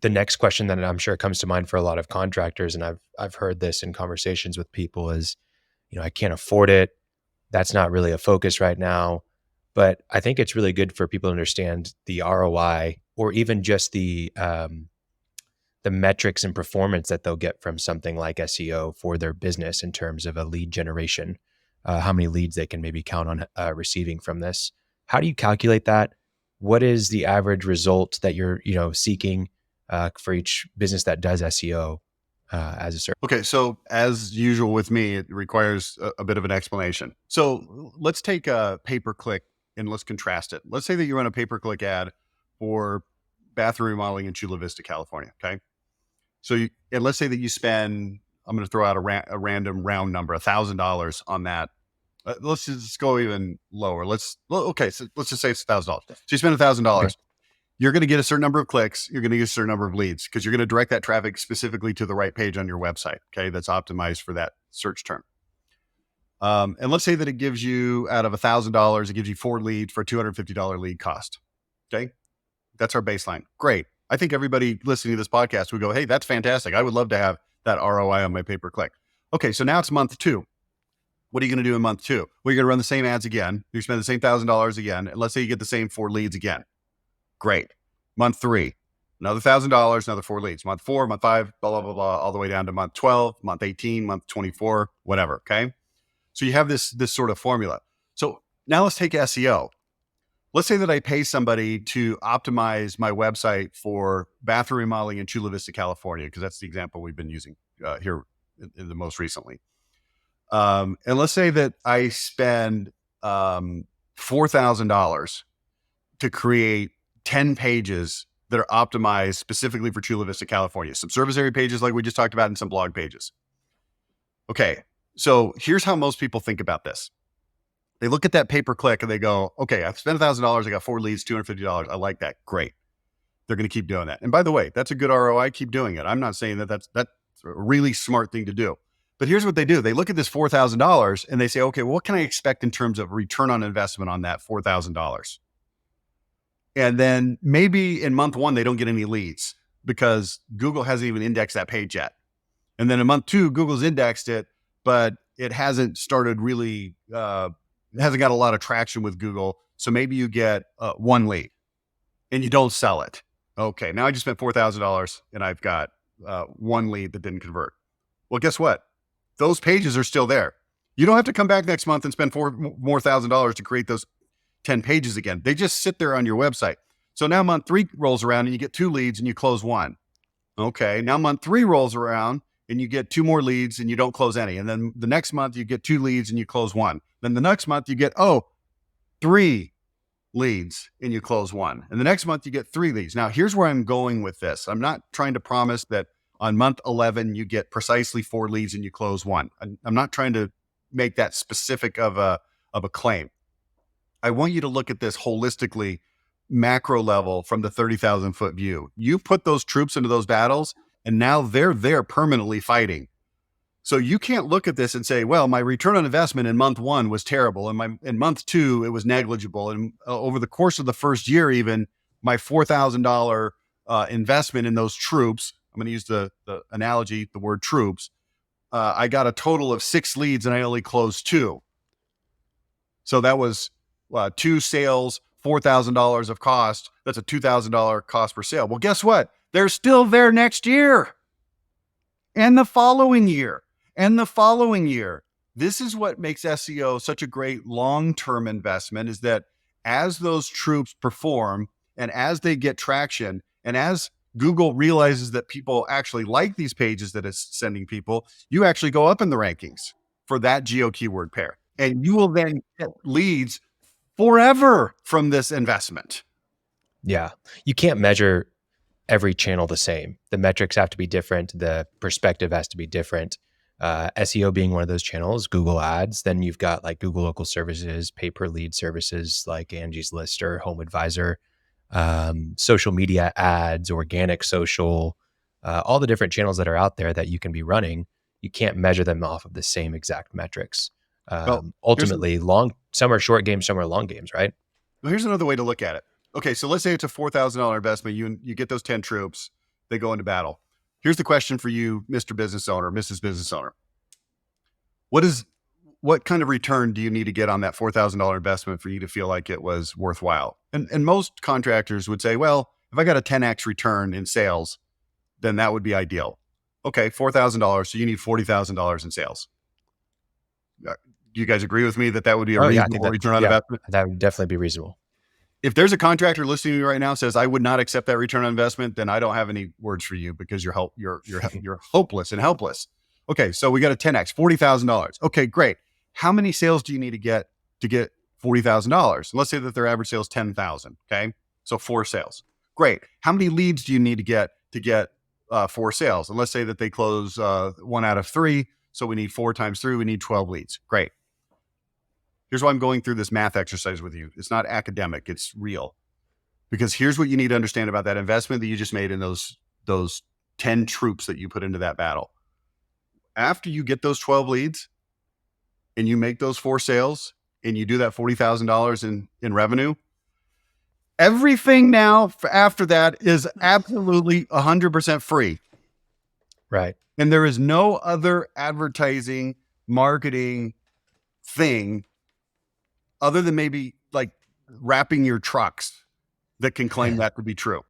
The next question that I'm sure comes to mind for a lot of contractors, and I've heard this in conversations with people, is, I can't afford it. That's not really a focus right now. But I think it's really good for people to understand the ROI, or even just the metrics and performance that they'll get from something like SEO for their business in terms of a lead generation, how many leads they can maybe count on receiving from this. How do you calculate that? What is the average result that you're, seeking for each business that does SEO as a service? Okay, so as usual with me, it requires a bit of an explanation. So let's take a pay-per-click and let's contrast it. Let's say that you run a pay-per-click ad for bathroom remodeling in Chula Vista, California. Okay, and let's say that you spend, I'm going to throw out a random round number, $1,000 on that. Let's just go even lower. So let's just say it's $1,000. So you spend $1,000. Okay. You're going to get a certain number of clicks. You're going to get a certain number of leads because you're going to direct that traffic specifically to the right page on your website. Okay. That's optimized for that search term. And let's say that it gives you, out of $1,000, it gives you 4 leads for a $250 lead cost. Okay. That's our baseline. Great. I think everybody listening to this podcast would go, hey, that's fantastic. I would love to have that ROI on my pay-per-click. Okay. So now it's month 2. What are you going to do in month 2? Well, you're going to run the same ads again. You spend the same $1,000 again. And let's say you get the same 4 leads again. Great. Month 3, another $1,000, another 4 leads. Month 4, month 5, blah, blah, blah, blah, all the way down to month 12, month 18, month 24, whatever. Okay. So you have this sort of formula. So now let's take SEO. Let's say that I pay somebody to optimize my website for bathroom remodeling in Chula Vista, California, because that's the example we've been using here in the most recently. And let's say that I spend $4,000 to create 10 pages that are optimized specifically for Chula Vista, California. Some service area pages like we just talked about and some blog pages. Okay, so here's how most people think about this. They look at that pay-per-click and they go, okay, I've spent $1,000, I got 4 leads, $250. I like that. Great. They're going to keep doing that. And by the way, that's a good ROI. Keep doing it. I'm not saying that's a really smart thing to do. But here's what they do. They look at this $4,000 and they say, okay, well, what can I expect in terms of return on investment on that $4,000? And then maybe in month 1, they don't get any leads because Google hasn't even indexed that page yet. And then in month 2, Google's indexed it, but it hasn't started really, hasn't got a lot of traction with Google. So maybe you get 1 lead and you don't sell it. Okay, now I just spent $4,000 and I've got 1 lead that didn't convert. Well, guess what? Those pages are still there. You don't have to come back next month and spend $4,000 to create those 10 pages again. They just sit there on your website. So now month 3 rolls around and you get 2 leads and you close 1. Okay. Now month 3 rolls around and you get 2 more leads and you don't close any. And then the next month you get 2 leads and you close 1. Then the next month you get, 3 leads and you close 1. And the next month you get 3 leads. Now here's where I'm going with this. I'm not trying to promise that on month 11, you get precisely 4 leads and you close 1. I'm not trying to make that specific of a claim. I want you to look at this holistically, macro level from the 30,000 foot view. You put those troops into those battles and now they're there permanently fighting. So you can't look at this and say, well, my return on investment in month 1 was terrible. And in month 2, it was negligible. And over the course of the first year, even my $4,000 investment in those troops, I'm going to use the analogy, the word troops. I got a total of 6 leads and I only closed 2. So that was 2 sales, $4,000 of cost. That's a $2,000 cost per sale. Well, guess what? They're still there next year and the following year and the following year. This is what makes SEO such a great long-term investment, is that as those troops perform and as they get traction and as Google realizes that people actually like these pages that it's sending people, you actually go up in the rankings for that geo keyword pair. And you will then get leads forever from this investment. Yeah. You can't measure every channel the same. The metrics have to be different. The perspective has to be different. SEO being one of those channels, Google Ads. Then you've got like Google Local Services, pay-per-lead services like Angie's List or Home Advisor, social media ads, organic social, all the different channels that are out there that you can be running. You can't measure them off of the same exact metrics. Ultimately, some are short games, some are long games, right? Well, here's another way to look at it. Okay, so let's say it's a $4,000 investment. You get those 10 troops. They go into battle. Here's the question for you, Mr. Business Owner, Mrs. Business Owner. What kind of return do you need to get on that $4,000 investment for you to feel like it was worthwhile? And most contractors would say, well, if I got a 10x return in sales, then that would be ideal. Okay, $4,000. So you need $40,000 in sales. Do you guys agree with me that that would be a reasonable return on investment? That would definitely be reasonable. If there's a contractor listening to me right now says I would not accept that return on investment, then I don't have any words for you because you're hopeless and helpless. Okay, so we got a 10x, $40,000. Okay, great. How many sales do you need to get $40,000? Let's say that their average sales 10,000. Okay, so 4 sales. Great. How many leads do you need to get 4 sales? And let's say that they close 1 out of 3. So we need 4 times 3. We need 12 leads. Great. Here's why I'm going through this math exercise with you. It's not academic, it's real. Because here's what you need to understand about that investment that you just made in those 10 troops that you put into that battle. After you get those 12 leads and you make those 4 sales and you do that $40,000 in revenue, everything now after that is absolutely 100% free. Right. And there is no other advertising, marketing thing other than maybe like wrapping your trucks that can claim that to be true.